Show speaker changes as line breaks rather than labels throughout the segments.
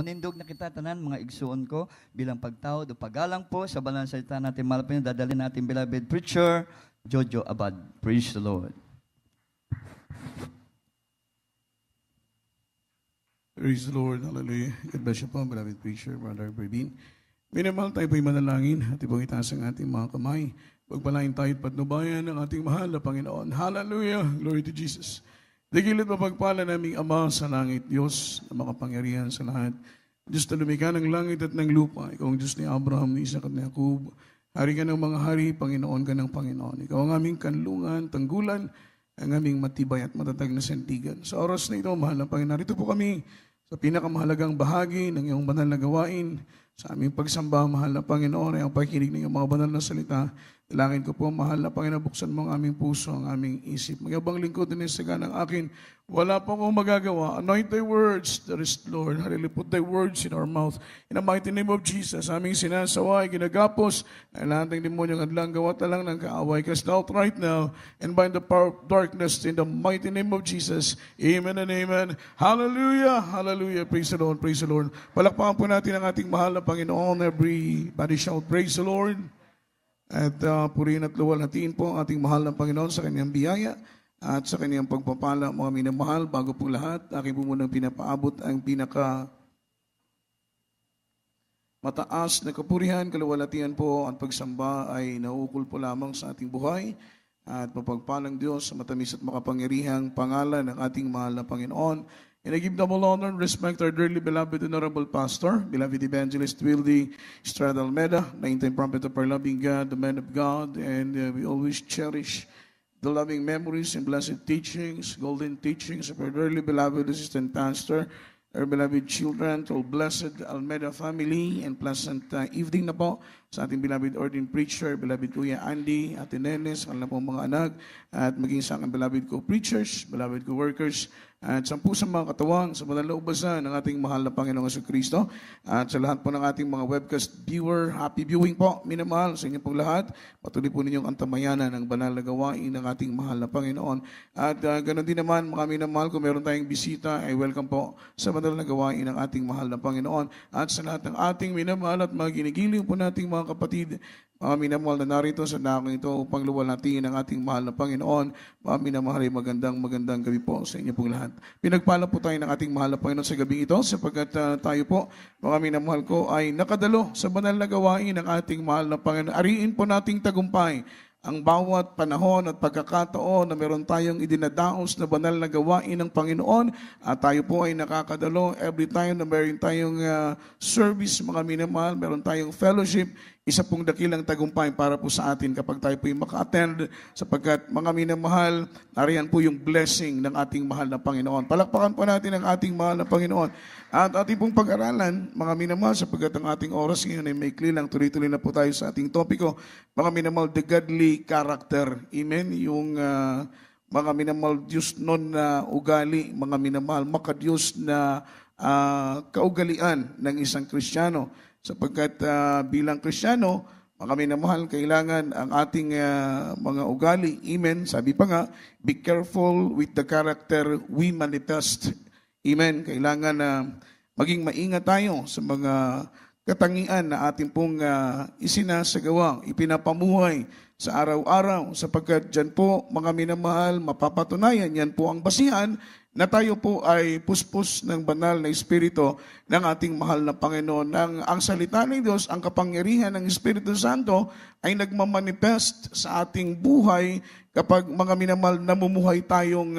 Unindog na kita tanan mga igsuon ko bilang pagtao do pagalang po sa banal na salita natin malapit dadalhin natin beloved preacher Jojo Abad. Praise the Lord.
Praise the Lord. Hallelujah. God bless you po, beloved preacher, Brother Praveen. Minamahal tayo po'y manalangin at ipong itaas ang ating mga kamay. Pagpalain tayo at patnubayan ng ating mahal na Panginoon. Hallelujah. Glory to Jesus. Digilid mapagpala naming Ama sa langit, Diyos na makapangyarihan sa lahat. Diyos na lumikha ng langit at ng lupa. Ikaw ang Diyos ni Abraham, ni Isaac at ni Jacob. Hari ka ng mga hari, Panginoon ka ng Panginoon. Ikaw ang aming kanlungan, tanggulan, ang aming matibay at matatag na sandigan. Sa oras na ito, mahal na Panginoon, narito po kami sa pinakamahalagang bahagi ng iyong banal na gawain. Sa aming pagsamba, mahal na Panginoon, ay ang pakikinig ng iyong mga banal na salita. Dalangin ko po, mahal na Panginoon, buksan mo ang aming puso, ang aming isip. Magyabang lingkod din sa ng akin. Wala pa akong magagawa. Anoint thy words, there is Lord. Hallelujah. Put thy words in our mouth. In the mighty name of Jesus, aming sinasaway, ginagapos, ay lahat ng demonyong adlang gawa talang ng kaaway. Cast out right now, and bind the power of darkness in the mighty name of Jesus. Amen and amen. Hallelujah. Hallelujah. Praise the Lord. Praise the Lord. Palakpakan po natin ang ating mahal na Panginoon. Everybody shout, praise the Lord. At purihin at luwalhatiin po ang ating mahal na Panginoon sa kanyang biyaya at sa kanyang pagpapala, mga minamahal. Bago po lahat, aking po munang pinapaabot ang pinaka mataas na kapurihan, kaluwalhatian po at pagsamba ay nauukol po lamang sa ating buhay at mapagpalang Diyos sa matamis at makapangyarihang pangalan ng ating mahal na Panginoon. And I give double honor and respect our dearly beloved Honorable Pastor, beloved Evangelist Wildy Estrada Almeida, 19th prophet of our loving God, the man of God, and we always cherish the loving memories and blessed teachings, golden teachings of our dearly beloved Assistant Pastor, our beloved children, to all blessed Almeida family, and pleasant evening na po sa ating beloved ordained preacher, beloved Kuya Andy, Ate Nenes, kanila pong mga anak, at maging sa aking beloved co-preachers, beloved co-workers, at sa mga katawang sa banal na ubasan ng ating mahal na Panginoong Jesucristo, at sa lahat po ng ating mga webcast viewer, happy viewing po, minamahal sa inyo pong lahat. Patuloy po ninyong antamayanan ng banal na gawain ng ating mahal na Panginoon. At ganoon din naman, mga minamahal, kung meron tayong bisita, ay welcome po sa banal na gawain ng ating mahal na Panginoon. At sa lahat ng ating minamahal at mga ginigiling po nating mga kapatid, mga minamahal na narito sa dakong ito upang luwalhatiin ang ating mahal na Panginoon. Mga minamahal, magandang gabi po sa inyo pong lahat. Pinagpala po tayo ng ating mahal na Panginoon sa gabi ito sapagkat tayo po, mga minamahal ko, ay nakadalo sa banal na gawain ng ating mahal na Panginoon. Ariin po nating tagumpay ang bawat panahon at pagkakataon na meron tayong idinadaos na banal na gawain ng Panginoon at tayo po ay nakakadalo every time na meron tayong service, mga minamahal, meron tayong fellowship, isa pong dakilang tagumpay para po sa atin kapag tayo po ay maka-attend sapagkat mga minamahal, nariyan po yung blessing ng ating mahal na Panginoon. Palakpakan po natin ang ating mahal na Panginoon. At ating pong pag-aralan, mga minamahal, sapagkat ang ating oras ngayon ay maikli lang, tuloy-tuloy na po tayo sa ating topiko. Mga minamahal, the godly character. Amen? Yung mga minamahal, Diyos nun na ugali, mga minamahal, makadiyos na kaugalian ng isang Kristiyano. Sapagkat bilang Kristiyano, mga minamahal, kailangan ang ating mga ugali. Amen? Sabi pa nga, be careful with the character we manifest. Amen? Kailangan na maging maingat tayo sa mga katangian na ating pong isinasagawa, ipinapamuhay sa araw-araw. Sapagkat dyan po, mga minamahal, mapapatunayan, yan po ang basihan na tayo po ay puspos ng banal na Espiritu ng ating mahal na Panginoon. Ang salita ng Diyos, ang kapangyarihan ng Espiritu Santo ay nagmamanifest sa ating buhay kapag mga minamahal namumuhay tayong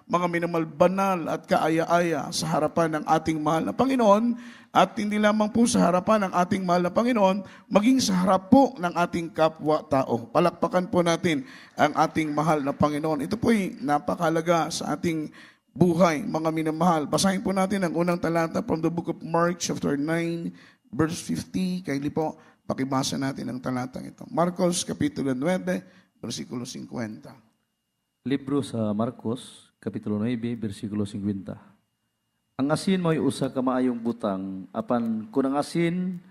mga minamahal banal at kaaya-aya sa harapan ng ating mahal na Panginoon at hindi lamang po sa harapan ng ating mahal na Panginoon, maging sa harap po ng ating kapwa-tao. Palakpakan po natin ang ating mahal na Panginoon. Ito po ay napakahalaga sa ating buhay, mga minamahal. Basahin po natin ang unang talata from the book of Mark, chapter 9, verse 50. Kaili po, pakibasa natin ang talatang ito. Marcos, kapitulo 9, versikulo 50.
Libro sa Marcos, kapitulo 9, versikulo 50. Ang asin mo'y usa ka maayong butang, apan kung ang asin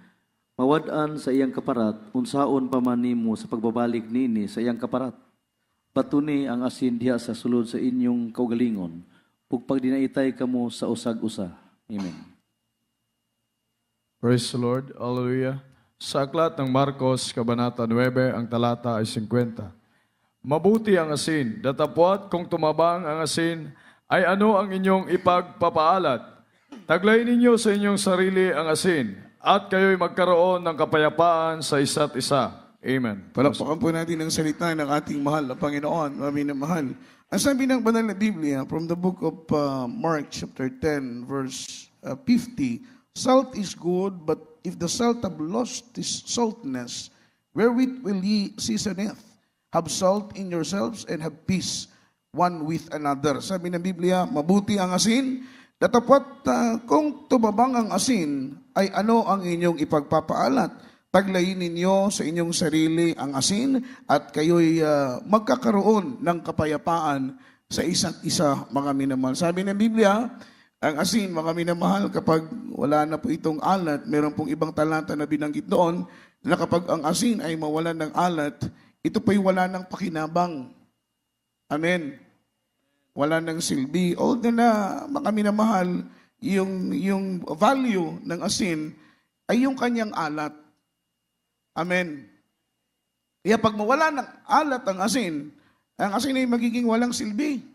mawad-an sa iyang kaparat, unsaon pa man nimo sa pagbabalik nini sa iyang kaparat. Patuni ang asin diha sa sulod sa inyong kaugalingon, pugpag dinaitay kamo sa usag-usa. Amen.
Praise the Lord. Hallelujah. Sa aklat ng Marcos, Kabanata 9, ang talata ay 50. Mabuti ang asin, datapwat kung tumabang ang asin, ay ano ang inyong ipagpapaalat. Taglay ninyo sa inyong sarili ang asin, at kayo'y magkaroon ng kapayapaan sa isa't isa. Amen.
Palakpakan po natin ang salita ng ating mahal na Panginoon, mami na mahal. Ang sabi ng banal na Biblia, from the book of Mark chapter 10, verse 50, salt is good, but if the salt have lost its saltness, wherewith will ye season it? Have salt in yourselves and have peace one with another. Sabi ng Biblia, mabuti ang asin, datapwat kung tumabang ang asin, ay ano ang inyong ipagpapaalat? Taglayin ninyo sa inyong sarili ang asin at kayo'y magkakaroon ng kapayapaan sa isa't isa, mga minamahal. Sabi ng Biblia, ang asin, mga minamahal, kapag wala na po itong alat, meron pong ibang talata na binanggit doon, na kapag ang asin ay mawalan ng alat, ito po'y wala ng pakinabang. Amen. Wala ng silbi. Although na, mga minamahal, yung value ng asin ay yung kanyang alat. Amen. Kaya pag mawala ng alat ang asin ay magiging walang silbi.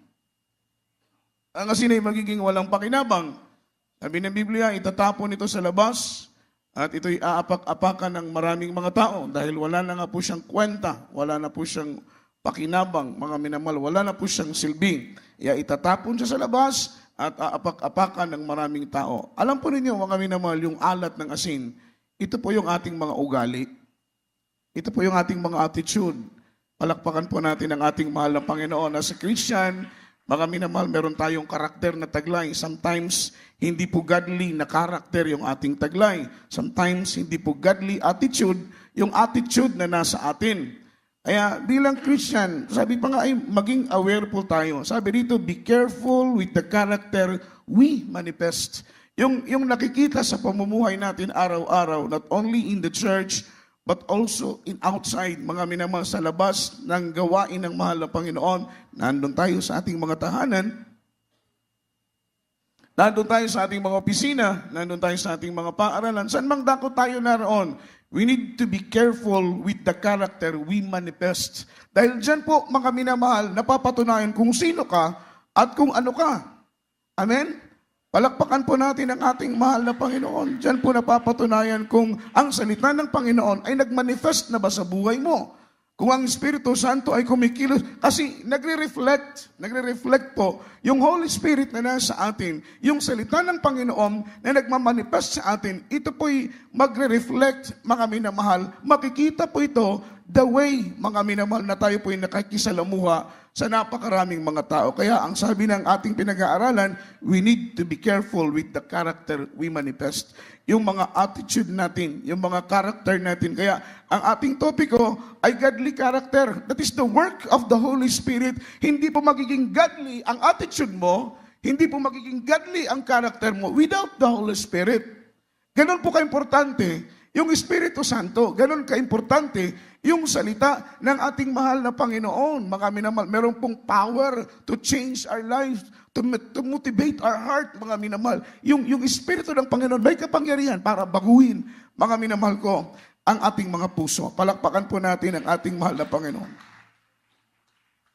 Ang asin ay magiging walang pakinabang. Sabi ng Biblia, itatapon ito sa labas at ito'y aapak-apakan ng maraming mga tao dahil wala na nga po siyang kwenta, wala na po siyang pakinabang, mga minamahal, wala na po siyang silbi. Kaya itatapon siya sa labas at aapak-apakan ng maraming tao. Alam po ninyo, mga minamahal, yung alat ng asin, ito po yung ating mga ugali. Ito po yung ating mga attitude. Palakpakan po natin ang ating mahal na Panginoon. As a Christian, mga minamahal, meron tayong karakter na taglay. Sometimes, hindi po godly na karakter yung ating taglay. Sometimes, hindi po godly attitude yung attitude na nasa atin. Kaya bilang Christian, sabi pa nga ay maging aware po tayo. Sabi dito, be careful with the character we manifest. Yung nakikita sa pamumuhay natin araw-araw, not only in the church, but also in outside, mga minamahal, sa labas ng gawain ng mahal na Panginoon. Nandun tayo sa ating mga tahanan, nandun tayo sa ating mga opisina, nandun tayo sa ating mga paaralan, saan mang dako tayo naroon, we need to be careful with the character we manifest. Dahil dyan po, mga minamahal, napapatunayan kung sino ka at kung ano ka. Amen? Palakpakan po natin ang ating mahal na Panginoon. Diyan po napapatunayan kung ang salita ng Panginoon ay nagmanifest na ba sa buhay mo. Kung ang Espiritu Santo ay kumikilos, kasi nagre-reflect po yung Holy Spirit na nasa atin, yung salita ng Panginoon na nagmamanifest sa atin, ito po'y magre-reflect, mga minamahal. Makikita po ito the way, mga minamahal, na tayo po'y nakikisalamuha sa napakaraming mga tao. Kaya ang sabi ng ating pinag-aaralan, we need to be careful with the character we manifest. Yung mga attitude natin, yung mga character natin. Kaya ang ating topiko ay godly character. That is the work of the Holy Spirit. Hindi po magiging godly ang attitude mo, hindi po magiging godly ang character mo without the Holy Spirit. Ganon po ka-importante yung Espiritu Santo. Ganon ka-importante yung salita ng ating mahal na Panginoon. Mga minamahal, meron pong power to change our lives, to motivate our heart, mga minamahal. Yung Espiritu ng Panginoon may kapangyarihan para baguhin, mga minamahal ko, ang ating mga puso. Palakpakan po natin ang ating mahal na Panginoon.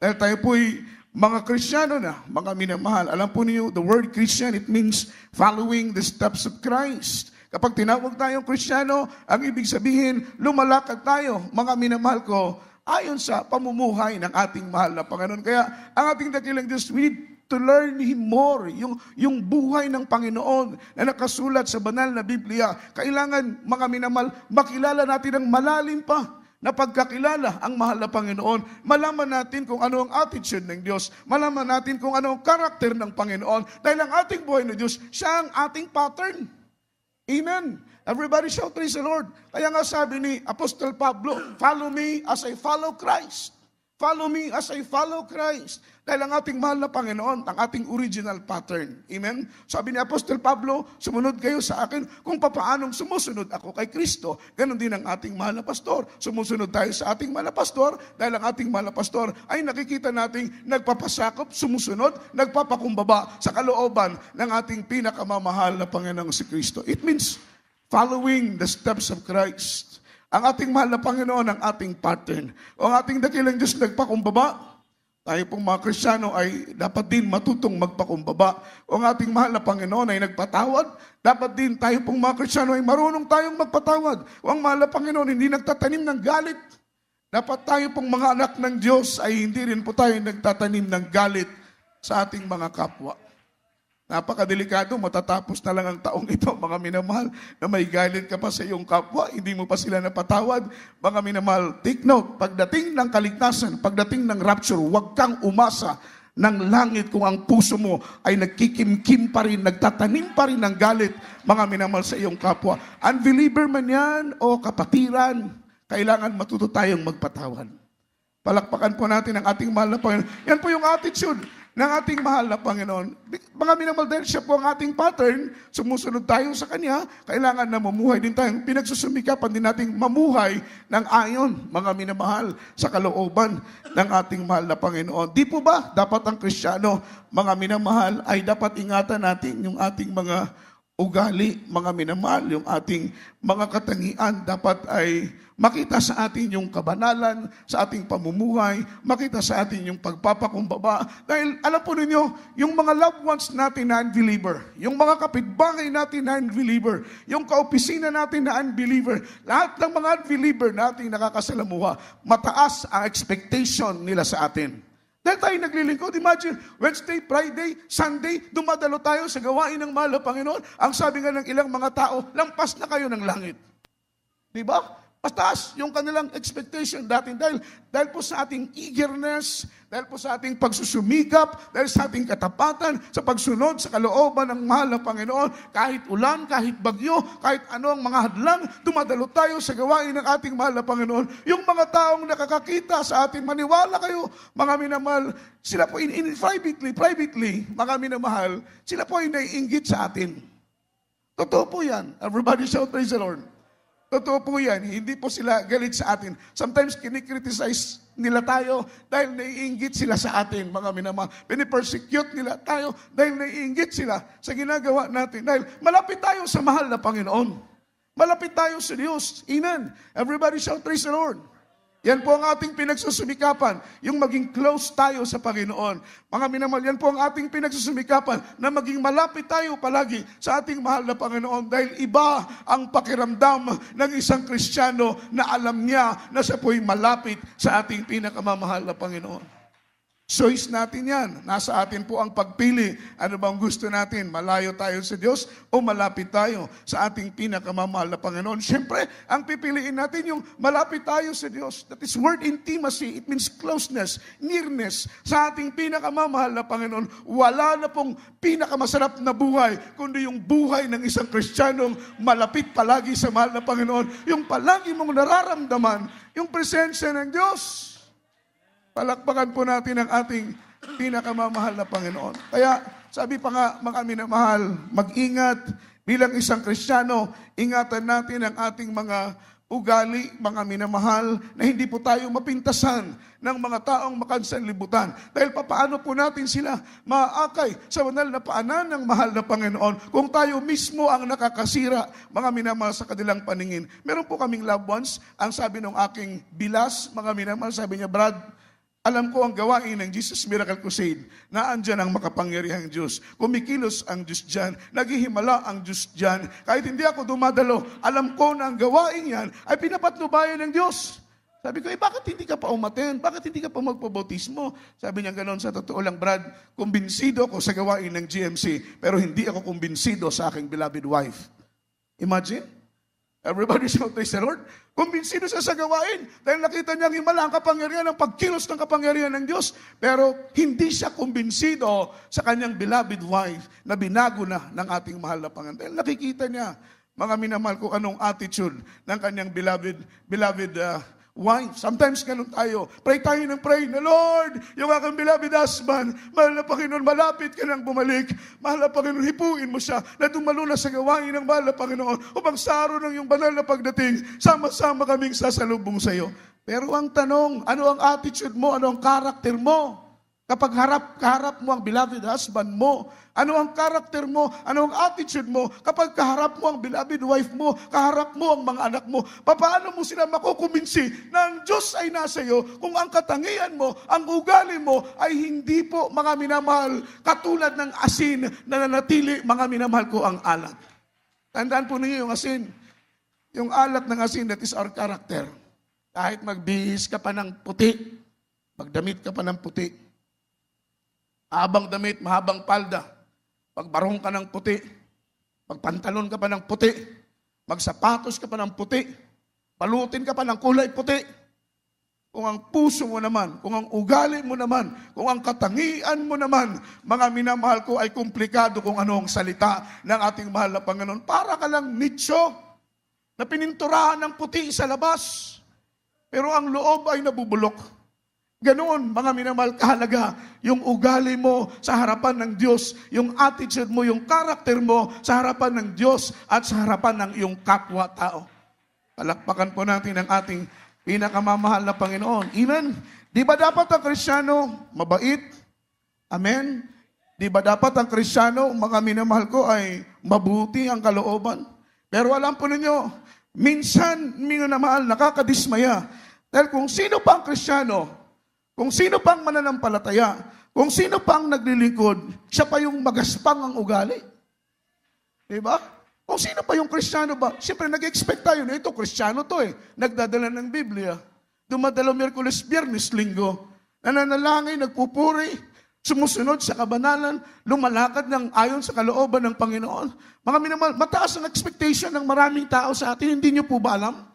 Dahil tayo po'y mga Kristiyano na, mga minamahal. Alam po niyo, the word Christian, it means following the steps of Christ. Kapag tinawag tayong Kristiyano, ang ibig sabihin, lumalakad tayo, mga minamahal ko, ayon sa pamumuhay ng ating mahal na Panginoon. Kaya ang ating dakilang Diyos, we need to learn Him more. Yung buhay ng Panginoon na nakasulat sa banal na Biblia, kailangan, mga minamahal, makilala natin ang malalim pa na pagkakilala ang mahal na Panginoon. Malaman natin kung ano ang attitude ng Diyos. Malaman natin kung ano ang karakter ng Panginoon. Dahil ang ating buhay ng Diyos, siya ang ating pattern. Amen. Everybody shout, praise the Lord. Kaya nga sabi ni Apostol Pablo, follow me as I follow Christ. Follow me as I follow Christ. Dahil ang ating mahal na Panginoon, ang ating original pattern. Amen? Sabi ni Apostol Pablo, sumunod kayo sa akin kung papaanong sumusunod ako kay Kristo. Ganon din ang ating mahal na pastor. Sumusunod tayo sa ating mahal na pastor dahil ang ating mahal na pastor ay nakikita nating nagpapasakop, sumusunod, nagpapakumbaba sa kalooban ng ating pinakamamahal na Panginoong si Kristo. It means following the steps of Christ. Ang ating mahal na Panginoon, ang ating pattern. O ang ating dakilang Diyos nagpakumbaba, tayo pong mga Kristiyano ay dapat din matutong magpakumbaba. O ang ating mahal na Panginoon ay nagpatawad, dapat din tayo pong mga Kristiyano ay marunong tayong magpatawad. O ang mahal na Panginoon hindi nagtatanim ng galit. Dapat tayo pong mga anak ng Diyos ay hindi rin po tayo nagtatanim ng galit sa ating mga kapwa. Napakadelikado, matatapos na lang ang taong ito, mga minamahal, na may galit ka pa sa iyong kapwa, hindi mo pa sila napatawad. Mga minamahal, take note, pagdating ng kaligtasan, pagdating ng rapture, huwag kang umasa ng langit kung ang puso mo ay nagkikimkim pa rin, nagtatanim pa rin ng galit, mga minamahal, sa iyong kapwa. Unbeliever man yan o kapatiran, kailangan matuto tayong magpatawad. Palakpakan po natin ang ating mahal na Panginoon. Yan po yung attitude ng ating mahal na Panginoon. Mga minamahal, dahil siya po ang ating pattern, sumusunod tayo sa Kanya, kailangan na mamuhay din tayong pinagsusumikapan din nating mamuhay ng ayon, mga minamahal, sa kalooban ng ating mahal na Panginoon. Di po ba dapat ang Kristiyano, mga minamahal, ay dapat ingatan natin yung ating mga ugali, mga minamahal, yung ating mga katangian, dapat ay makita sa atin yung kabanalan, sa ating pamumuhay, makita sa atin yung pagpapakumbaba. Dahil alam po ninyo, yung mga loved ones natin na unbeliever, yung mga kapitbahay natin na unbeliever, yung kaopisina natin na unbeliever, lahat ng mga unbeliever natin nakakasalamuha, mataas ang expectation nila sa atin. Dahil tayo naglilingkod, imagine, Wednesday, Friday, Sunday, dumadalo tayo sa gawain ng mahal na Panginoon. Ang sabi nga ng ilang mga tao, lampas na kayo ng langit. Di ba? Mataas yung kanilang expectation dating dahil po sa ating eagerness, dahil po sa ating pagsusumikap, dahil sa ating katapatan, sa pagsunod sa kalooban ng mahal na Panginoon, kahit ulan, kahit bagyo, kahit ano ang mga hadlang, dumadalo tayo sa gawain ng ating mahal na Panginoon. Yung mga taong nakakakita sa atin, maniwala kayo, mga minamahal, sila po privately, mga minamahal, sila po ay naiinggit sa atin. Totoo po yan. Everybody shout, praise the Lord. Totoo po yan, hindi po sila galit sa atin. Sometimes kinikriticize nila tayo dahil naiinggit sila sa atin, mga minamahal. Pinipersecute nila tayo dahil naiinggit sila sa ginagawa natin. Dahil malapit tayo sa mahal na Panginoon. Malapit tayo sa Diyos. Amen. Everybody shout, praise the Lord. Yan po ang ating pinagsusumikapan, yung maging close tayo sa Panginoon. Mga minamahal, yan po ang ating pinagsusumikapan na maging malapit tayo palagi sa ating mahal na Panginoon dahil iba ang pakiramdam ng isang Kristiyano na alam niya na siya po'y malapit sa ating pinakamamahal na Panginoon. Choice natin yan. Nasa atin po ang pagpili. Ano bang gusto natin? Malayo tayo sa Diyos o malapit tayo sa ating pinakamamahal na Panginoon? Siyempre, ang pipiliin natin yung malapit tayo sa Diyos. That is word intimacy. It means closeness, nearness sa ating pinakamamahal na Panginoon. Wala na pong pinakamasarap na buhay, kundi yung buhay ng isang Kristiyanong malapit palagi sa mahal na Panginoon. Yung palagi mong nararamdaman, yung presensya ng Diyos. Palakpakan po natin ang ating pinakamamahal na Panginoon. Kaya sabi pa nga, mga minamahal, mag-ingat bilang isang Kristiyano, ingatan natin ang ating mga ugali, mga minamahal, na hindi po tayo mapintasan ng mga taong makansanlibutan. Dahil papaano po natin sila maaakay sa banal na paanan ng mahal na Panginoon kung tayo mismo ang nakakasira, mga minamahal, sa kanilang paningin. Meron po kaming loved ones, ang sabi ng aking bilas, mga minamahal, sabi niya, Brad, alam ko ang gawain ng Jesus Miracle Crusade na andyan ang makapangyarihang Diyos. Kumikilos ang Diyos dyan. Naghihimala ang Diyos dyan. Kahit hindi ako dumadalo, alam ko na ang gawain yan ay pinapatnubayan ng Diyos. Sabi ko, bakit hindi ka pa umaten? Bakit hindi ka pa magpabautismo? Sabi niya ganoon, sa totoo lang, Brad, kumbinsido ako sa gawain ng GMC, pero hindi ako kumbinsido sa aking beloved wife. Imagine? Everybody shout, praise the Lord. Kumbinsido siya sa gawain dahil nakita niya ang himala, ang kapangyarihan, ang pagkilos ng kapangyarihan ng Diyos. Pero hindi siya kumbinsido sa kanyang beloved wife na binago na ng ating mahal na Panginoon. Dahil nakikita niya, mga minamahal, kung anong attitude ng kanyang beloved wife. Sometimes ganun tayo. Pray tayo ng pray na, Lord, yung aking beloved husband, mahal na Panginoon, malapit ka nang bumalik. Mahal na Panginoon, hipuin mo siya na dumalo na sa gawain ng mahal na Panginoon upang sa araw ng iyong banal na pagdating, sama-sama kaming sasalubong sa iyo. Pero ang tanong, ano ang attitude mo? Ano ang karakter mo? Kapag kaharap mo ang beloved husband mo, ano ang karakter mo, ano ang attitude mo, kapag kaharap mo ang beloved wife mo, kaharap mo ang mga anak mo, paano mo sila makukuminsi na ang Diyos ay nasa iyo kung ang katangian mo, ang ugali mo ay hindi po, mga minamahal, katulad ng asin na nanatili, mga minamahal ko, ang alat. Tandaan po ninyo yung asin. Yung alat ng asin, that is our character. Kahit magbihis ka pa ng puti, magdamit ka pa ng puti, habang damit, mahabang palda, pagbarong ka ng puti, pagpantalon ka pa ng puti, magsapatos ka pa ng puti, balutin ka pa ng kulay puti. Kung ang puso mo naman, kung ang ugali mo naman, kung ang katangian mo naman, mga minamahal ko, ay komplikado kung ano ang salita ng ating mahal na Panginoon. Para ka lang nicho na pininturahan ng puti sa labas, pero ang loob ay nabubulok. Ganoon, mga minamahal, kahalaga yung ugali mo sa harapan ng Diyos, yung attitude mo, yung karakter mo sa harapan ng Diyos at sa harapan ng iyong kapwa-tao. Palakpakan po natin ang ating pinakamamahal na Panginoon. Amen? Di ba dapat ang Kristiyano mabait? Amen? Di ba dapat ang Kristiyano, mga minamahal ko, ay mabuti ang kalooban? Pero alam po ninyo, minsan, minamahal, nakakadismaya. Dahil kung sino pa ang Kristiyano, kung sino pang mananampalataya, kung sino pang naglilingkod, siya pa yung magaspang ang ugali. Diba? Kung sino pa yung Kristiyano ba? Siyempre, nag-expect tayo na ito, Kristiyano to eh. Nagdadala ng Biblia. Dumadalo Miyerkules, Biyernes, Linggo. Nananalangin, nagpupuri, sumusunod sa kabanalan, lumalakad ng ayon sa kalooban ng Panginoon. Mga minamahal, mataas ang expectation ng maraming tao sa atin. Hindi niyo po ba alam?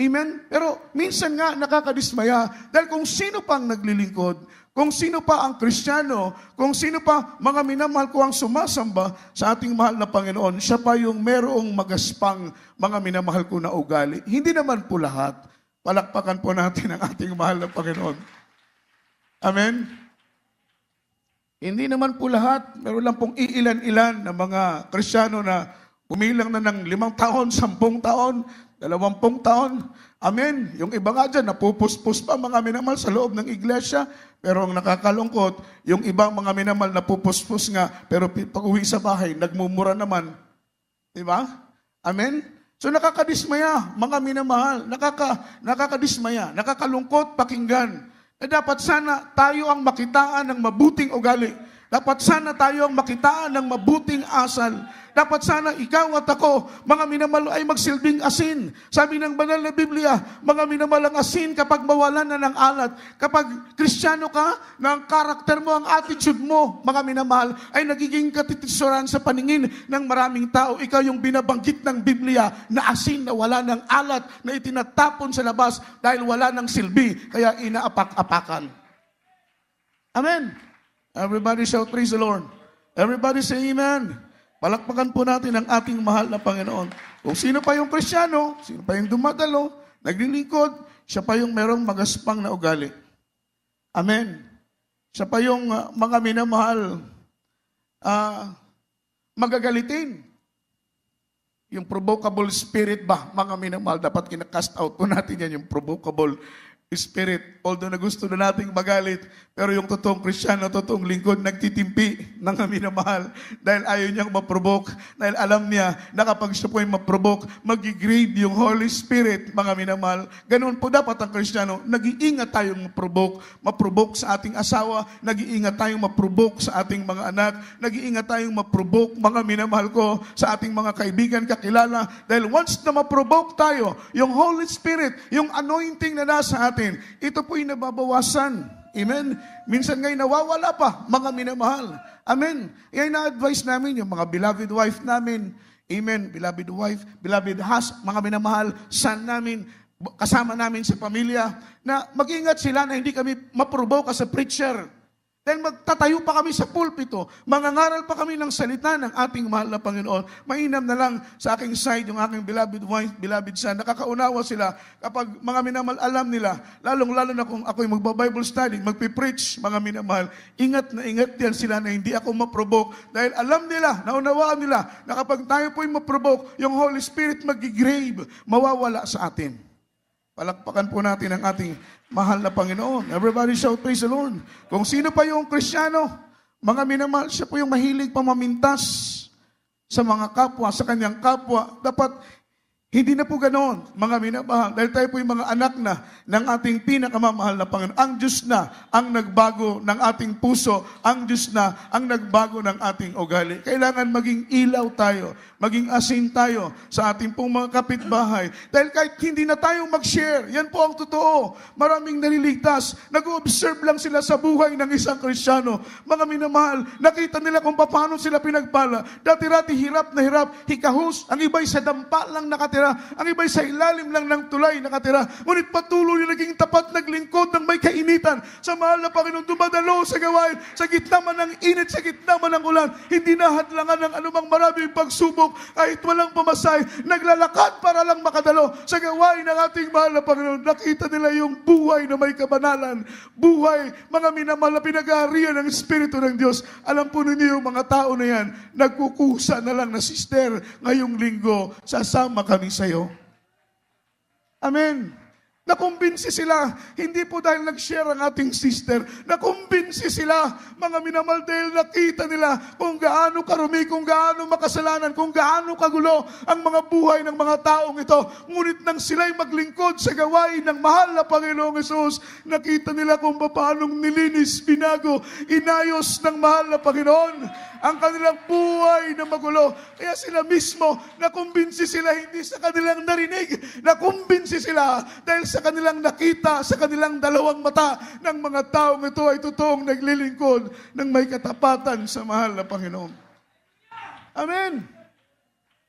Amen? Pero minsan nga nakakadismaya dahil kung sino pang naglilingkod, kung sino pa ang Kristiyano, kung sino pa mga minamahal ko ang sumasamba sa ating mahal na Panginoon, siya pa yung merong magaspang mga minamahal ko na ugali. Hindi naman po lahat. Palakpakan po natin ang ating mahal na Panginoon. Amen? Hindi naman po lahat. Meron lang pong iilan-ilan na mga Kristiyano na umilang na ng 5 taon, 10 taon, 20 taon. Amen. Yung iba nga dyan, napupuspos pa mga minamahal sa loob ng iglesia. Pero ang nakakalungkot, yung ibang mga minamahal napupuspos nga, pero pag uwi sa bahay, nagmumura naman. Diba? Amen? So nakakadismaya, mga minamahal. Nakakadismaya, nakakalungkot pakinggan. Na dapat sana tayo ang makitaan ng mabuting ugali. Dapat sana tayo ang makitaan ng mabuting asal. Dapat sana ikaw at ako, mga minamahal, ay magsilbing asin. Sabi ng banal na Biblia, mga minamahal, ang asin kapag mawalan na ng alat. Kapag Kristiyano ka, na ang karakter mo, ang attitude mo, mga minamahal, ay nagiging katitisuran sa paningin ng maraming tao. Ikaw yung binabanggit ng Biblia na asin na wala ng alat, na itinatapon sa labas dahil wala ng silbi, kaya inaapak-apakan. Amen. Everybody shout, praise the Lord. Everybody say amen. Palakpakan po natin ang ating mahal na Panginoon. Kung sino pa yung Kristiyano, sino pa yung dumadalo, naglilingkod, siya pa yung merong magaspang na ugali. Amen. Siya pa yung mga minamahal, magagalitin. Yung provocable spirit ba, mga minamahal, dapat kinakast out po natin yan, yung provocable spirit. Although na gusto na nating magalit, pero yung totoong Kristiyano, totoong lingkod, nagtitimpi ng minamahal dahil ayaw niyang maprovoke, dahil alam niya na kapag siya po ay maprovoke, mag-grave yung Holy Spirit, mga minamahal. Ganun po dapat ang Kristiyano. Nag-iingat tayong maprovoke sa ating asawa, nag-iingat tayong maprovoke sa ating mga anak, nag-iingat tayong maprovoke, mga minamahal ko, sa ating mga kaibigan, kakilala, dahil once na maprovoke tayo, yung Holy Spirit, yung anointing na nasa atin, ito po'y nababawasan. Amen? Minsan nga'y nawawala pa, mga minamahal. Amen? Yan na-advise namin, yung mga beloved wife namin. Amen? Beloved wife, beloved husband, mga minamahal, son namin, kasama namin sa pamilya, na mag-ingat sila na hindi kami maprovoke as a preacher. Dahil magtatayo pa kami sa pulpito, mangangaral pa kami ng salita ng ating mahal na Panginoon. Mainam na lang sa aking side, yung aking beloved wife, beloved son, nakakaunawa sila kapag mga minamahal alam nila, lalong-lalo na kung ako'y magba-Bible study, magpipreach, mga minamahal, ingat na ingat yan sila na hindi ako maprovoke. Dahil alam nila, naunawaan nila, na kapag tayo po'y maprovoke, yung Holy Spirit mag-grave, mawawala sa atin. Palakpakan po natin ang ating mahal na Panginoon. Everybody shout, praise the Lord. Kung sino pa yung Kristiyano, mga minamahal, siya po yung mahilig pamamintas sa mga kapwa, sa kanyang kapwa. Dapat hindi na po ganoon, mga minamahal, dahil tayo po yung mga anak na ng ating pinakamamahal na Panginoon. Ang Diyos na ang nagbago ng ating puso, ang Diyos na ang nagbago ng ating ugali. Kailangan maging ilaw tayo, maging asin tayo sa ating pong mga kapitbahay. Dahil kahit hindi na tayo mag-share, yan po ang totoo. Maraming naliligtas, nag-observe lang sila sa buhay ng isang Kristiyano. Mga minamahal, nakita nila kung paano sila pinagpala. Dati-rati hirap na hirap, hikahus, ang iba'y sa dampa lang nakatira, ang iba'y sa ilalim lang ng tulay nakatira. Ngunit patuloy na naging tapat naglingkod ng may kainitan sa mahal na Panginoon, dumadalo sa gawain, sa gitna man ng init, sa gitna man ng ulan, hindi nahadlangan ng anumang maraming pagsubok, kahit walang pamasay, naglalakad para lang makadalo sa gawain ng ating mahal na Panginoon. Nakita nila yung buhay na may kabanalan, buhay, mga minamahal na pinag-aarian ng Espiritu ng Diyos. Alam po ninyo yung mga tao na yan, nagkukusa na lang na, sister, ngayong linggo, sasama kami sa'yo. Amen. Nakumbinsi sila, hindi po dahil nag-share ang ating sister, nakumbinsi sila, mga minamahal, dahil nakita nila kung gaano karumi, kung gaano makasalanan, kung gaano kagulo ang mga buhay ng mga taong ito. Ngunit nang sila'y maglingkod sa gawain ng mahal na Panginoong Hesus, nakita nila kung paano nilinis, binago, inayos ng mahal na Panginoon ang kanilang buhay na magulo. Kaya sila mismo, nakumbinsi sila, hindi sa kanilang narinig, nakumbinsi sila dahil sa kanilang nakita, sa kanilang dalawang mata ng mga taong ito ay totoong naglilingkod ng may katapatan sa mahal na Panginoon. Amen.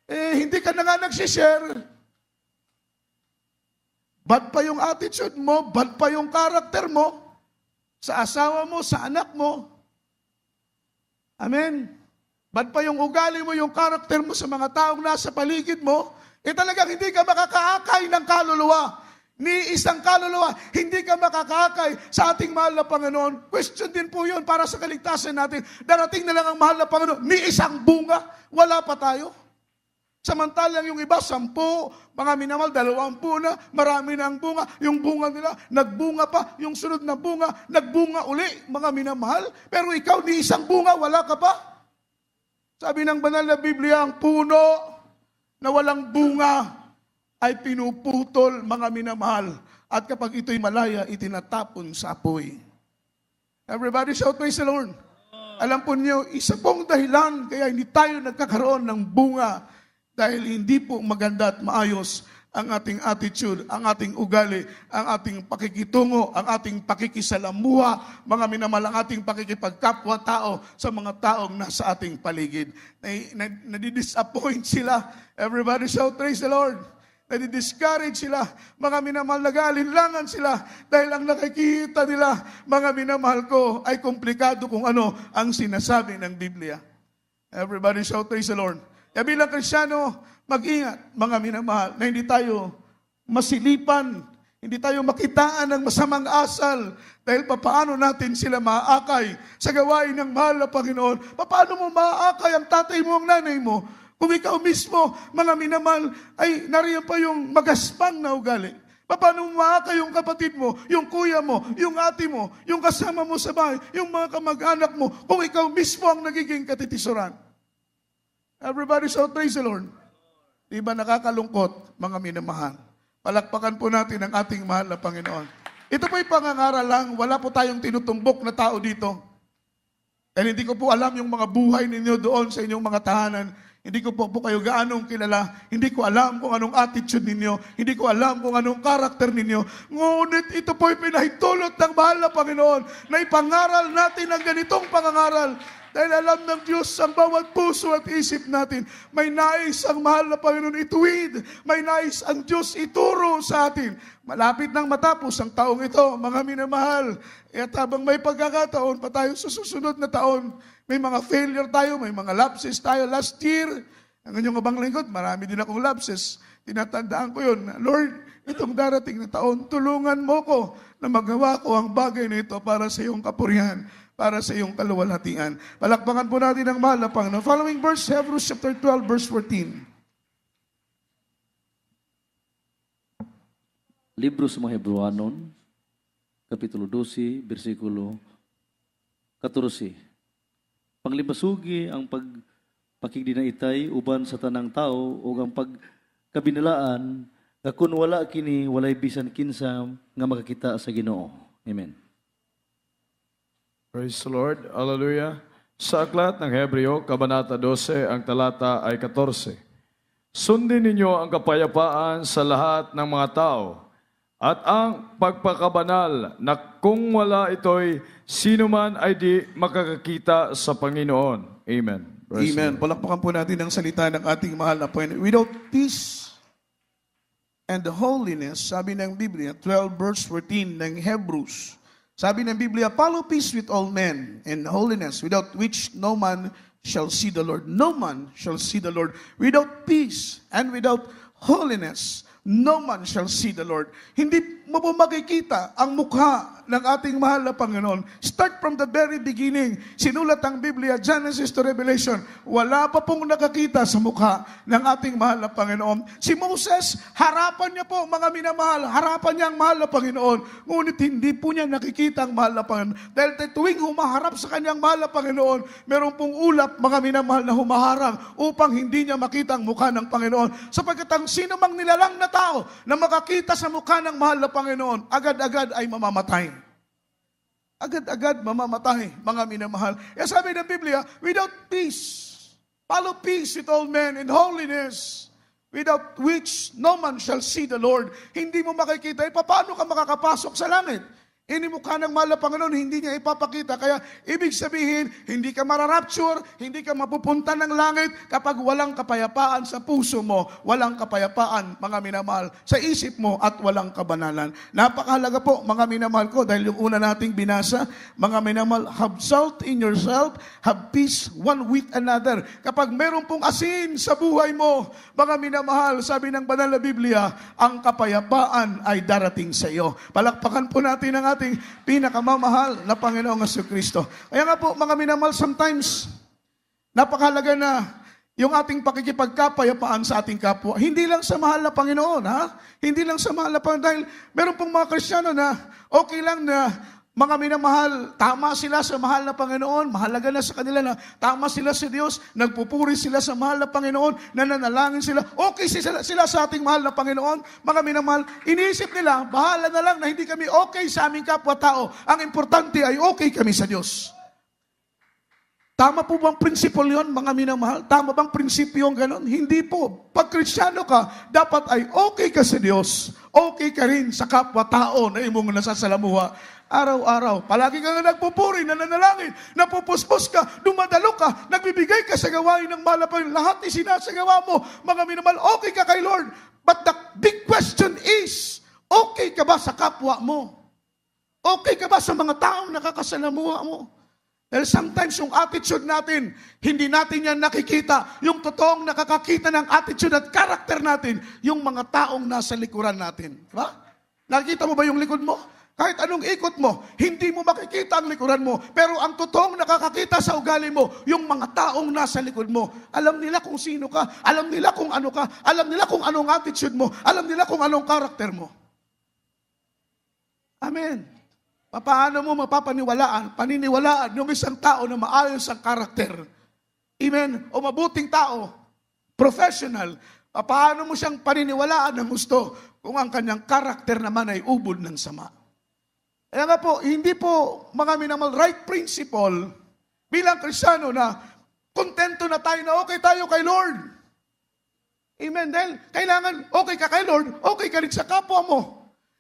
Hindi ka na nga nagsishare. Bad pa yung attitude mo, bad pa yung karakter mo, sa asawa mo, sa anak mo. Amen. Bad pa yung ugali mo, yung karakter mo sa mga taong nasa paligid mo, talagang hindi ka makakaakay ng kaluluwa. Ni isang kaluluwa, hindi ka makakaakay sa ating mahal na Panginoon. Question din po yun para sa kaligtasan natin. Darating na lang ang mahal na Panginoon, ni isang bunga, wala pa tayo. Samantalang yung iba, 10, mga minamahal, 20 na, marami na ang bunga. Yung bunga nila, nagbunga pa. Yung sunod na bunga, nagbunga uli, mga minamahal. Pero ikaw, ni isang bunga, wala ka pa. Sabi ng banal na Biblia, ang puno na walang bunga ay pinuputol, mga minamahal. At kapag ito'y malaya, itinatapon sa apoy. Everybody shout, praise the Lord. Alam po niyo, isa pong dahilan kaya hindi tayo nagkakaroon ng bunga dahil hindi po maganda at maayos ang ating attitude, ang ating ugali, ang ating pakikitungo, ang ating pakikisalamuha, mga minamahal, ang ating pakikipagkapwa-tao sa mga taong nasa ating paligid. Nadidisappoint sila. Everybody shout, praise the Lord. Nadidiscourage sila, mga minamahal, nag-aalinlangan sila dahil ang nakikita nila, mga minamahal ko, ay komplikado kung ano ang sinasabi ng Biblia. Everybody shout, praise the Lord. Kaya bilang Kristiyano, mag-ingat, mga minamahal, na hindi tayo masilipan, hindi tayo makitaan ng masamang asal, dahil papaano natin sila maaakay sa gawain ng mahal na Panginoon. Paano mo maaakay ang tatay mo, ang nanay mo, kung ikaw mismo, mga minamahal, ay nariyan pa yung magaspang na ugali. Paano mo maaakay yung kapatid mo, yung kuya mo, yung ate mo, yung kasama mo sa bahay, yung mga kamag-anak mo, kung ikaw mismo ang nagiging katitisuran. Everybody shout, praise the Lord. Di ba nakakalungkot, mga minamahal? Palakpakan po natin ang ating mahal na Panginoon. Ito po'y pangangaral lang, wala po tayong tinutumbok na tao dito. Dahil hindi ko po alam yung mga buhay ninyo doon sa inyong mga tahanan. Hindi ko po kayo gaanong kilala. Hindi ko alam kung anong attitude ninyo. Hindi ko alam kung anong karakter ninyo. Ngunit ito po'y pinahintulot ng mahal na Panginoon na ipangaral natin ang ganitong pangangaral. Dahil alam ng Diyos ang bawat puso at isip natin. May nais ang mahal na Panginoon ituwid. May nais ang Diyos ituro sa atin. Malapit nang matapos ang taong ito, mga minamahal. At habang may pagkakataon pa tayo sa susunod na taon, may mga failure tayo, may mga lapses tayo. Last year, ang inyong abang lingkod, marami din akong lapses. Tinatandaan ko yun. Lord, itong darating na taon, tulungan mo ko na magawa ko ang bagay na ito para sa iyong kapurihan, para sa iyong kaluwalhatian. Palakpakan po natin ang mahal na Panginoon. Following verse, Hebrews chapter 12, verse 14.
Libro sa mga Hebrewanon, Kapitulo 12, versikulo 14. Panglibasugi ang pagpakigdinaitay uban sa tanang tao o ang pagkabinalaan nga kun wala kini walay bisan kinsa nga makakita sa Ginoo. Amen.
Praise the Lord. Hallelujah. Sa aklat ng Hebreo, Kabanata 12, ang talata ay 14. Sundin ninyo ang kapayapaan sa lahat ng mga tao at ang pagpakabanal na kung wala ito'y sino man ay di makakakita sa Panginoon. Amen. Praise the
Amen.
Lord.
Palakpakan po natin ang salita ng ating mahal na Panginoon. Without peace and the holiness, sabi ng Biblia, 12 verse 14 ng Hebrews, sabi ng Biblia, follow peace with all men and holiness, without which no man shall see the Lord. No man shall see the Lord. Without peace and without holiness, no man shall see the Lord. Hindi mo po makikita ang mukha ng ating mahal na Panginoon. Start from the very beginning. Sinulat ang Biblia, Genesis to Revelation. Wala pa pong nakakita sa mukha ng ating mahal na Panginoon. Si Moses, harapan niya po, mga minamahal, harapan niya ang mahal na Panginoon. Ngunit hindi po niya nakikita ang mahal na Panginoon. Dahil tuwing humaharap sa kanyang mahal na Panginoon, meron pong ulap, mga minamahal, na humaharang upang hindi niya makita ang mukha ng Panginoon. Sapagkat ang sino mang nilalang na tao na makakita sa mukha ng mahal na Panginoon, agad-agad ay mamamatay. Agad-agad mamamatay, mga minamahal. Kaya sabi ng Biblia, without peace, follow peace with all men in holiness, without which no man shall see the Lord. Hindi mo makikita, paano ka makakapasok sa langit? Inimukha ng mahal na Panginoon, hindi niya ipapakita. Kaya ibig sabihin, hindi ka mararapture, hindi ka mapupunta ng langit kapag walang kapayapaan sa puso mo, walang kapayapaan, mga minamahal, sa isip mo at walang kabanalan. Napakahalaga po, mga minamahal ko, dahil yung una nating binasa, mga minamahal, have salt in yourself, have peace one with another. Kapag meron pong asin sa buhay mo, mga minamahal, sabi ng banal na Biblia, ang kapayapaan ay darating sa iyo. Palakpakan po natin ang ating pinakamamahal na Panginoong Jesucristo. Kaya nga po, mga minamahal, sometimes, napakahalaga na yung ating pakikipagkapayapaan sa ating kapwa. Hindi lang sa mahal na Panginoon, ha? Hindi lang sa mahal na Panginoon. Dahil meron pong mga Kristiyano na okay lang na mga minamahal, tama sila sa mahal na Panginoon, mahalaga na sa kanila na tama sila sa Diyos, nagpupuri sila sa mahal na Panginoon, nananalangin sila, okay sila sa ating mahal na Panginoon. Mga minamahal, iniisip nila, bahala na lang na hindi kami okay sa aming kapwa-tao. Ang importante ay okay kami sa Diyos. Tama po bang prinsipyo yun, mga minamahal? Tama bang prinsipyo yung ganon? Hindi po. Pag Kristiyano ka, dapat ay okay ka sa Diyos. Okay ka rin sa kapwa-tao na imong nasasalamuha. Araw-araw, palagi ka nga nagpupuri, nananalangin, napupuspos ka, dumadalo ka, nagbibigay ka sa gawain ng mahal na Panginoon. Lahat isinasagawa mo, mga minamahal, okay ka kay Lord. But the big question is, okay ka ba sa kapwa mo? Okay ka ba sa mga taong nakakasalamuha mo? Dahil sometimes yung attitude natin, hindi natin yan nakikita. Yung totoong nakakakita ng attitude at character natin, yung mga taong nasa likuran natin. Diba? Nakikita mo ba yung likod mo? Kahit anong ikot mo, hindi mo makikita ang likuran mo. Pero ang totoong nakakakita sa ugali mo, yung mga taong nasa likod mo, alam nila kung sino ka, alam nila kung ano ka, alam nila kung anong attitude mo, alam nila kung anong karakter mo. Amen. Paano mo paniniwalaan yung isang tao na maayos ang karakter? Amen. O mabuting tao, professional, paano mo siyang paniniwalaan ng gusto kung ang kanyang karakter naman ay ubod ng sama? Kaya nga po, hindi po mga minamahal right principle bilang Kristiyano na kontento na tayo na okay tayo kay Lord. Amen. Dahil kailangan okay ka kay Lord, okay ka rin sa kapwa mo.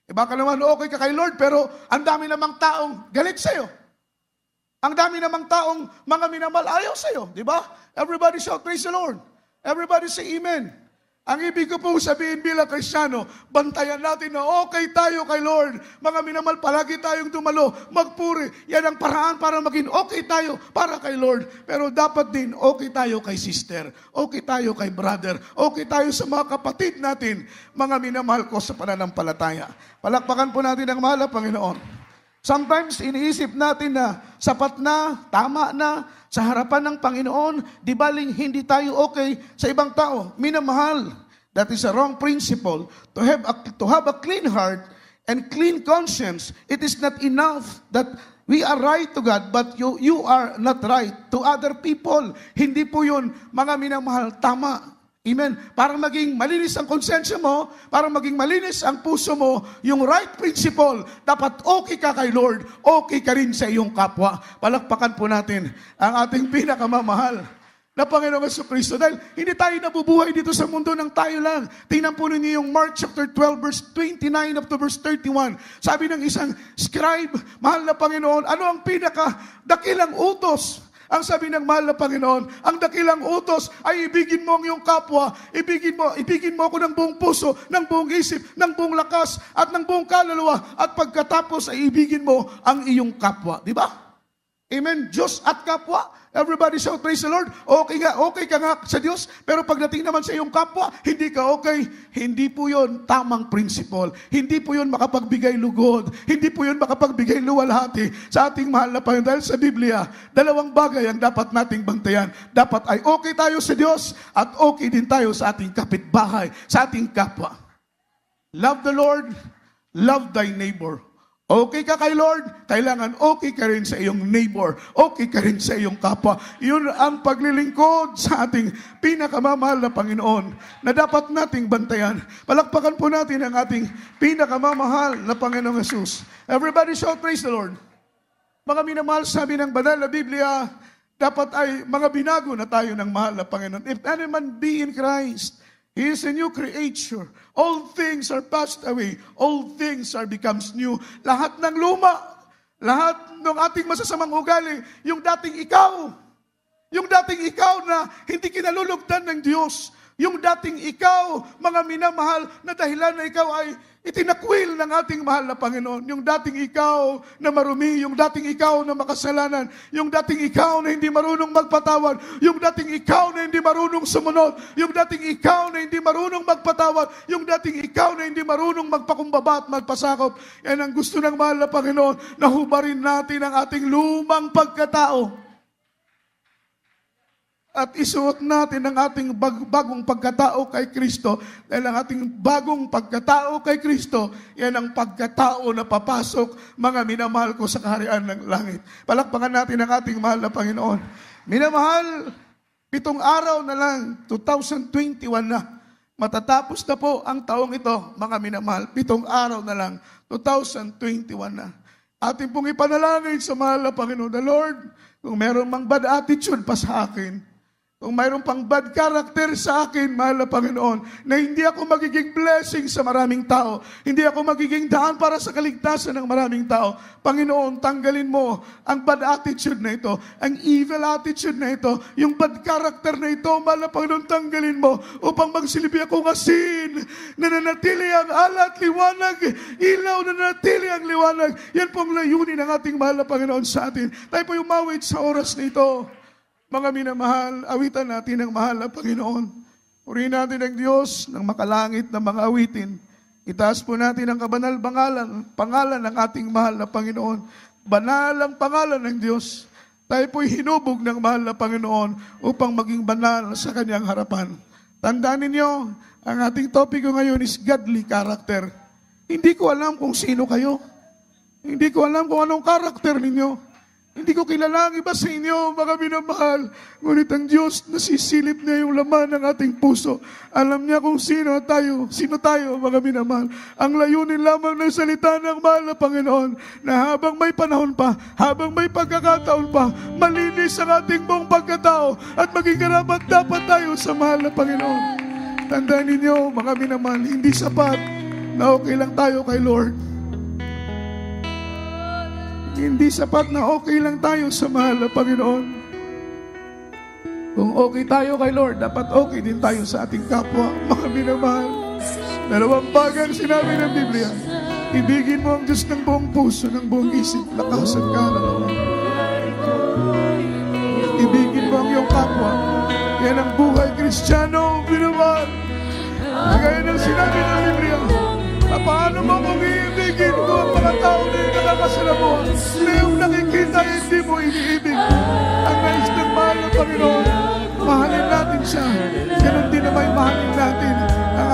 Baka naman okay ka kay Lord, pero ang dami namang taong galit sa'yo. Ang dami namang taong mga minamahal ayaw sa'yo. Di ba? Everybody shout, praise the Lord. Everybody say amen. Ang ibig ko po sabihin bilang Kristiyano, bantayan natin na okay tayo kay Lord. Mga minamahal, palagi tayong dumalo, magpuri. Yan ang paraan para maging okay tayo para kay Lord. Pero dapat din okay tayo kay sister, okay tayo kay brother, okay tayo sa mga kapatid natin, mga minamahal ko sa pananampalataya. Palakpakan po natin ang mahal na Panginoon. Sometimes iniisip natin na sapat na, tama na, sa harapan ng Panginoon, di baling hindi tayo okay sa ibang tao. Minamahal, That is a wrong principle. To have a clean heart and clean conscience, it is not enough that we are right to God, but you are not right to other people. Hindi po yun, mga minamahal, tama. Amen. Para maging malinis ang konsensya mo, para maging malinis ang puso mo, yung right principle, dapat okay ka kay Lord, okay ka rin sa iyong kapwa. Palakpakan po natin ang ating pinakamamahal na Panginoong Jesucristo. Dahil hindi tayo nabubuhay dito sa mundo ng tayo lang. Tingnan po ninyo yung Mark chapter 12 verse 29 up to verse 31. Sabi ng isang scribe, mahal na Panginoon, ano ang pinaka-dakilang utos? Ang sabi ng mahal na Panginoon, ang dakilang utos ay ibigin mo ang iyong kapwa, ibigin mo ako ng buong puso, ng buong isip, ng buong lakas, at ng buong kaluluwa, at pagkatapos ay ibigin mo ang iyong kapwa. Di ba? Amen? Diyos at kapwa. Everybody shout, praise the Lord. Okay ka nga sa Diyos, pero pagdating naman sa iyong kapwa, hindi ka okay. Hindi po yun tamang principle. Hindi po yun makapagbigay lugod. Hindi po yun makapagbigay luwalhati sa ating mahal na Panginoon. Dahil sa Biblia, dalawang bagay ang dapat nating bantayan. Dapat ay okay tayo sa Diyos at okay din tayo sa ating kapitbahay, sa ating kapwa. Love the Lord, love thy neighbor. Okay ka kay Lord, kailangan okay ka rin sa iyong neighbor, okay ka rin sa iyong kapwa. Yun ang paglilingkod sa ating pinakamamahal na Panginoon na dapat nating bantayan. Palakpakan po natin ang ating pinakamamahal na Panginoong Jesus. Everybody shout, praise the Lord. Mga minamahal, sabi ng banal na Biblia, dapat ay mga binago na tayo ng mahal na Panginoon. If any man be in Christ, he is a new creature. All things are passed away. All things are becomes new. Lahat ng luma, lahat ng ating masasamang ugali, yung dating ikaw na hindi kinalulugdan ng Diyos, yung dating ikaw, mga minamahal, na dahilan na ikaw ay itinakwil ng ating mahal na Panginoon. Yung dating ikaw na marumi, yung dating ikaw na makasalanan, yung dating ikaw na hindi marunong magpatawad, yung dating ikaw na hindi marunong sumunod, yung dating ikaw na hindi marunong magpatawad, yung dating ikaw na hindi marunong magpakumbaba at magpasakop. Yan ang gusto ng mahal na Panginoon, na hubarin natin ang ating lumang pagkatao at isuot natin ang ating bagong pagkatao kay Kristo. Dahil ang ating bagong pagkatao kay Kristo, yan ang pagkatao na papasok, mga minamahal ko, sa kaharian ng langit. Palakpakan natin ang ating mahal na Panginoon. Minamahal, 7 araw na lang, 2021 na. Matatapos na po ang taong ito, mga minamahal. 7 araw na lang, 2021 na. Ating pong ipanalangin sa mahal na Panginoon, the Lord, kung meron mang bad attitude pa sa akin, kung mayroon pang bad character sa akin, mahal na Panginoon, na hindi ako magiging blessing sa maraming tao, hindi ako magiging daan para sa kaligtasan ng maraming tao, Panginoon, tanggalin mo ang bad attitude na ito, ang evil attitude na ito, yung bad character na ito, mahal na Panginoon, tanggalin mo upang magsilbi akong asin, na nanatili ang alat, liwanag, ilaw na nanatili ang liwanag. Yan pong layunin ng ating mahal na Panginoon sa atin. Tayo po umawit sa oras na ito. Mga minamahal, awitan natin ang mahal na Panginoon. Purihin natin ang Diyos ng makalangit na mga awitin. Itaas po natin ang kabanal pangalan ng ating mahal na Panginoon. Banal ang pangalan ng Diyos. Tayo po'y hinubog ng mahal na Panginoon upang maging banal sa kanyang harapan. Tandaan ninyo, ang ating topiko ngayon is godly character. Hindi ko alam kung sino kayo. Hindi ko alam kung anong karakter ninyo. Hindi ko kilala ang iba sa inyo, mga minamahal. Ngunit ang Diyos, nasisilip niya yung laman ng ating puso. Alam niya kung sino tayo, mga minamahal. Ang layunin lamang ng salita ng mahal na Panginoon, na habang may panahon pa, habang may pagkakataon pa, malinis ang ating buong pagkatao at maging karapat dapat tayo sa mahal na Panginoon. Tandaan ninyo, mga minamahal, hindi sapat na okay lang tayo kay Lord. Hindi sapat na okay lang tayo sa mahal na Panginoon. Kung okay tayo kay Lord, dapat okay din tayo sa ating kapwa, mga minamahal. Dalawang bagay ang sinabi ng Biblia. Ibigin mo ang Diyos ng buong puso, ng buong isip, lakas at kaluluwa. Ibigin mo ang iyong kapwa. Yan ang buhay Kristiyano, minamahal. Kagaya ng sinabi ng Biblia, paano mo kung iibigin ko ang mga tao na nakakasalamuhan? Na yung nakikita, hindi mo iniibig. Ang nais ng mahal ng Panginoon, mahalin natin siya. Ganun din naman mahalin natin ang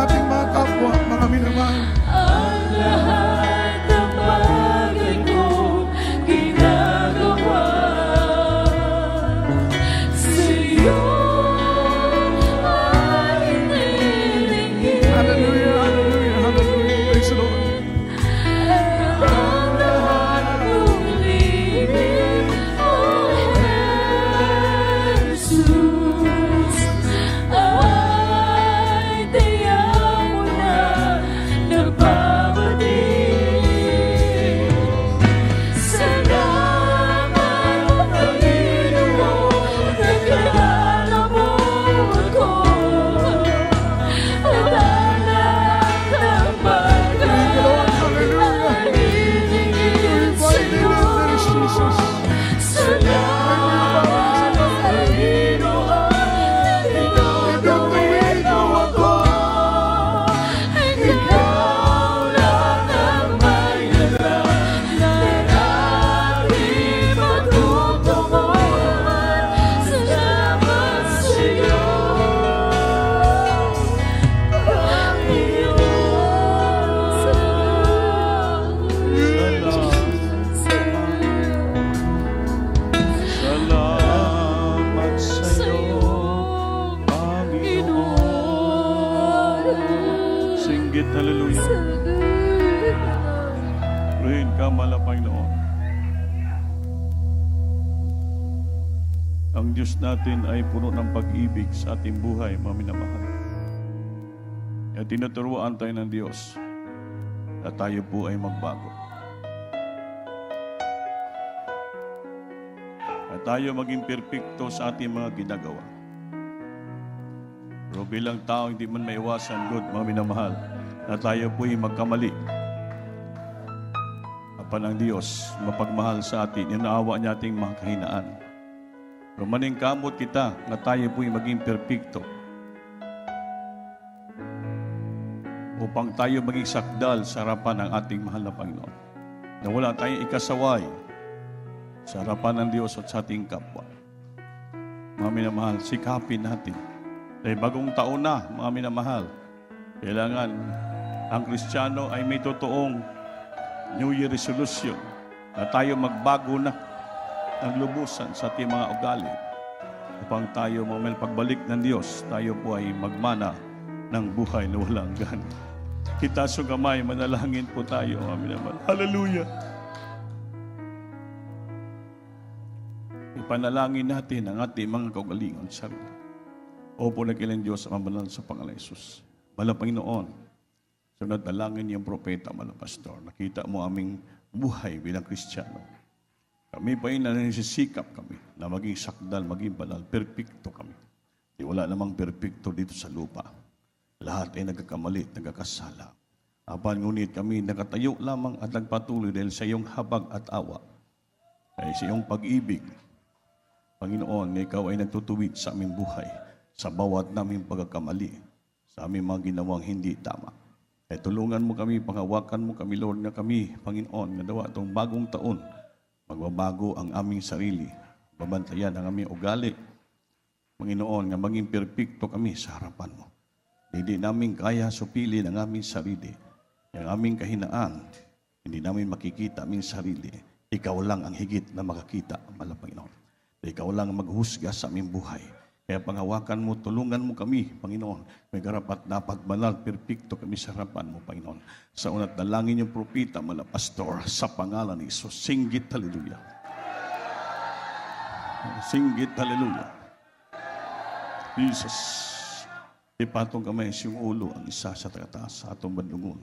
Singgit, hallelujah. Purihin ka, mahal na Panginoon. Ang Diyos natin ay puno ng pag-ibig sa ating buhay, mga minamahal. Kaya tinuturuan tayo ng Diyos na tayo po ay magbago. At tayo maging perpekto sa ating mga ginagawa. Pero bilang tao, hindi man maiwasan, Lord, mga minamahal, na tayo po ay magkamali. Apan ang Diyos, mapagmahal sa atin, inaawa niya ating mga kahinaan. Pero maningkamot kita na tayo po ay maging perpekto upang tayo maging sakdal sa harapan ng ating mahal na Panginoon. Na wala tayong ikasaway sa harapan ng Diyos at sa ating kapwa. Mga minamahal, sikapin natin. Dahil bagong taon na, mga minamahal, kailangan ang Kristiyano ay may totoong New Year resolution na tayo magbago na ng lubusan sa ating mga ugali upang tayo mamaya pagbalik ng Diyos, tayo po ay magmana ng buhay na walang hanggan. Itaas ang kamay, manalangin po tayo, mga minamahal. Hallelujah! Ipanalangin natin ang ating mga kaugalingon sa sarili. Opo na kailan Diyos ang mabanal sa pangalan ng Jesus. Mahal na Panginoon, sunod dalangin niyang propeta, mahal na pastor. Nakita mo aming buhay bilang Kristiyano. Kami pa rin na nasisikap kami na maging sakdal, maging banal, perpekto kami. Di wala namang perpekto dito sa lupa. Lahat ay nagkakamali, nagkakasala. Apan ngunit kami nakatayo lamang at nagpatuloy dahil sa iyong habag at awa. Dahil sa iyong pag-ibig, Panginoon, ikaw ay nagtutuwid sa aming buhay, sa bawat naming pagkakamali, sa aming mga ginawang hindi tama. Ay tulungan mo kami, panghawakan mo kami, Lord, na kami, Panginoon, na dawa itong bagong taon, magbabago ang aming sarili, babantayan ang aming ugali, Panginoon, nga maging perpekto kami sa harapan mo. Hindi namin kaya supilin ang aming sarili, ang aming kahinaan, hindi namin makikita aming sarili. Ikaw lang ang higit na makakita, mahal na Panginoon. Ikaw lang ang maghusga sa aming buhay. Kaya panghawakan mo, tulungan mo kami, Panginoon. May karapat na pagbanal, perpekto kami sa harapan mo, Panginoon. Sa unat dalangin yung propeta, mala pastor, sa pangalan ni Isus. Singgit, hallelujah. Singgit, hallelujah. Jesus. Ipatong kamay siyong ulo, ang isa sa taas sa atong bandungon.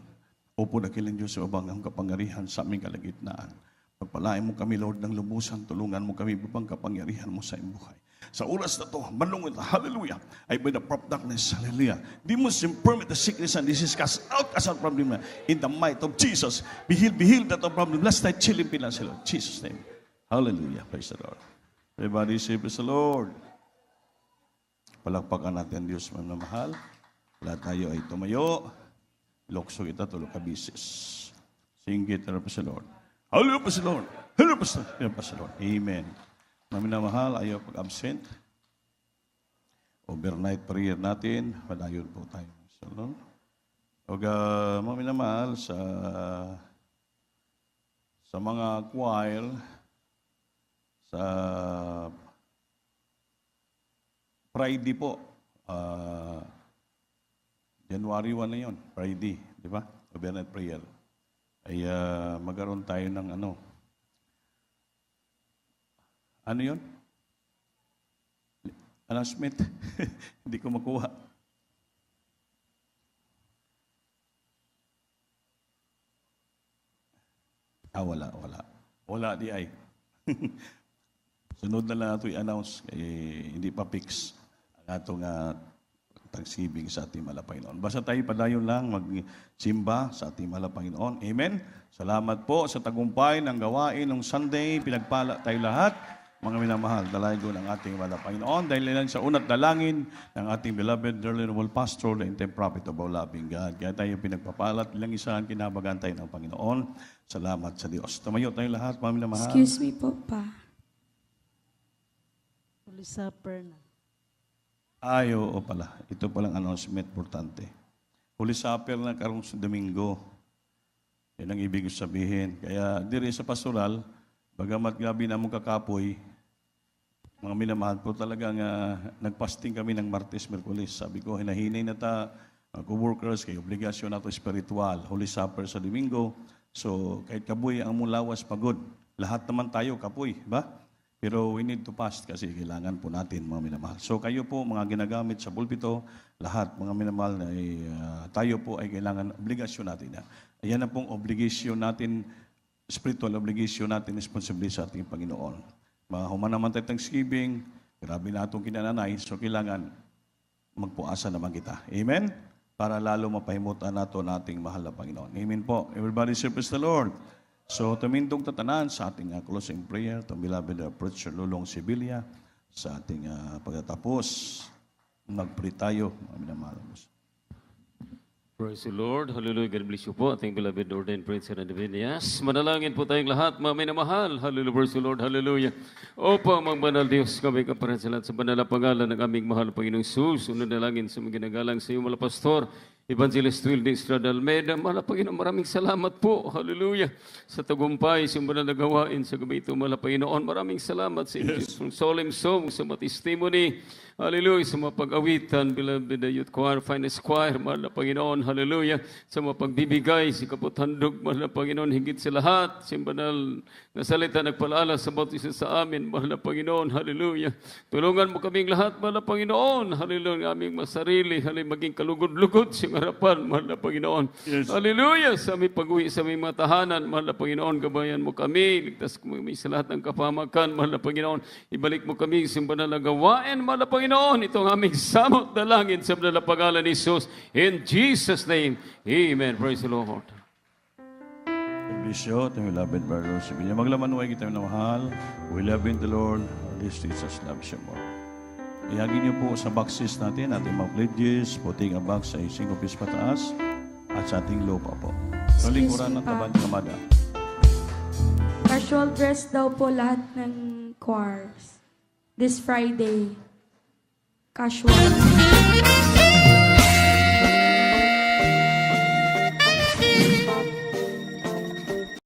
Opo na kilang Diyos sa ubang ang kapangarihan sa aming kalagitnaan. Pagpalain mo kami, Lord, ng lubusan, tulungan mo kami upang kapangyarihan mo sa iyong buhay. Sa oras na ito, manlungod, hallelujah, I by the prop darkness, hallelujah. Demons permit the sickness and disease cast out as our problem. In the might of Jesus, be healed that our problem. Bless thy children, Lord. In Jesus' name. Hallelujah. Praise the Lord. Everybody say, praise the Lord. Palakpakan natin ang Diyos, mga mahal. Lahat tayo ay tumayo. Lokso kita, tulog ka bisis. Singgit, praise the Lord. Hallelujah, praise the Lord. Hallelujah, praise the Lord. Amen. Mga minamahal, ayaw pag-absent. Overnight prayer natin. Padayon po tayo. So, no? Mga minamahal, sa mga choir, sa Friday po, January 1 na yun, Friday, di ba? Overnight prayer. Ay magkaroon tayo ng ano yun? Announcement. Hindi ko makuha. Wala. Wala di ay. Sunod na lang ito i-announce. Hindi pa fix ang atong tagsibing sa ating mahal na Panginoon. Basta tayo padayon lang magsimba sa ating mahal na Panginoon. Amen. Salamat po sa tagumpay ng gawain ng Sunday. Pinagpala tayo lahat. Mga minamahal, dalago ng ating mahal na Panginoon. Dahil ilan sa unat dalangin ng ating beloved Darlene Noble Pastor, the intent prophet of our loving God. Kaya tayo pinagpapalat, ilang isahan kinabagan tayo ng Panginoon. Salamat sa Diyos. Tumayo tayo lahat, mga minamahal.
Excuse me po, pa.
Holy Supper na.
Ay, oo pala. Ito palang announcement importante. Holy Supper na karong Domingo. Yan ang ibig sabihin. Kaya diri sa pastoral, bagamat gabi na mong kakapoy, mga minamahal po talagang nagpasting kami ng Martes, Merkulis. Sabi ko, hinahinay na ta co-workers, kay obligasyon nato spiritual, Holy Supper sa Domingo. So, kahit kabuy ang mulawas pagod, lahat naman tayo kapoy, ba? Pero we need to fast kasi kailangan po natin, mga minamahal. So, kayo po, mga ginagamit sa pulpito, lahat, mga minamahal, na tayo po ay kailangan, obligasyon natin. Ayan na pong obligasyon natin, spiritual obligation natin, responsibility sa ating Panginoon. Mahuman naman tayo Thanksgiving, grabe na itong kinananay, so kailangan magpuasa naman kita. Amen? Para lalo mapahimutan nato nating mahal na Panginoon. Amen po. Everybody say praise the Lord. So, tumindong tatanan sa ating closing prayer, itong beloved preacher Lulong Sibilia, sa ating pagtatapos, mag-pray tayo, mga minamahal.
Praise the Lord. Hallelujah. God bless you po. Ating beloved ordained prince and Divinias. Manalangin po tayong lahat, mga minamahal. Hallelujah. Praise the Lord. Hallelujah. Opo, mga banal Diyos, kami kaparan sa lahat sa banal na pangalan ng aming mahal Panginoong Jesus. Unod na langin sa mga ginagalang sa iyo, mga pastor, Evangelist Wilde Estrada Almeida, mahal na Panginoon, maraming salamat po. Hallelujah. Sa tagumpay, sa mga nagawain sa gabi ito, mahal na Panginoon, maraming salamat sa inyo. From solemn song, sa mga testimony, hallelujah, sa mga pag-awitan, beloved the youth choir, finest choir, mahal na Panginoon, hallelujah, sa mga pagbibigay, sa kaputhandog, mahal na Panginoon, higit sa lahat, sa banal na salita, nagpalaala sa bawat isa sa amin, mahal na Panginoon, hallelujah. Tulungan mo kaming lahat, mahal na Panginoon, hallelujah, aming masarili, hallelujah, maging kalugod-lugod sa harapan, mahal na Panginoon. Yes. Hallelujah, sa aming pag-uwi, sa aming mga tahanan, mahal na Panginoon, gabayan mo kami, ligtas kami sa lahat ng kapamakan, mahal na Panginoon, ibalik mo kami sa banal na gawain, mahal na Panginoon, itong aming samot na langit sa banal na pangalan ni Jesus. In Jesus' name, Amen. Praise the Lord.
God bless you, ating beloved brother Sibilia. Maglamanway kita na mahal. We love in the Lord. This Jesus loves you more. Ihagin niyo po sa boxes natin, ating mga pledges, puting ang box ay 5 pies pataas, at sa ating lupa po. Sa lingkuran ng Taban Kamada.
Casual dress daw po lahat ng choirs. This Friday. Casual.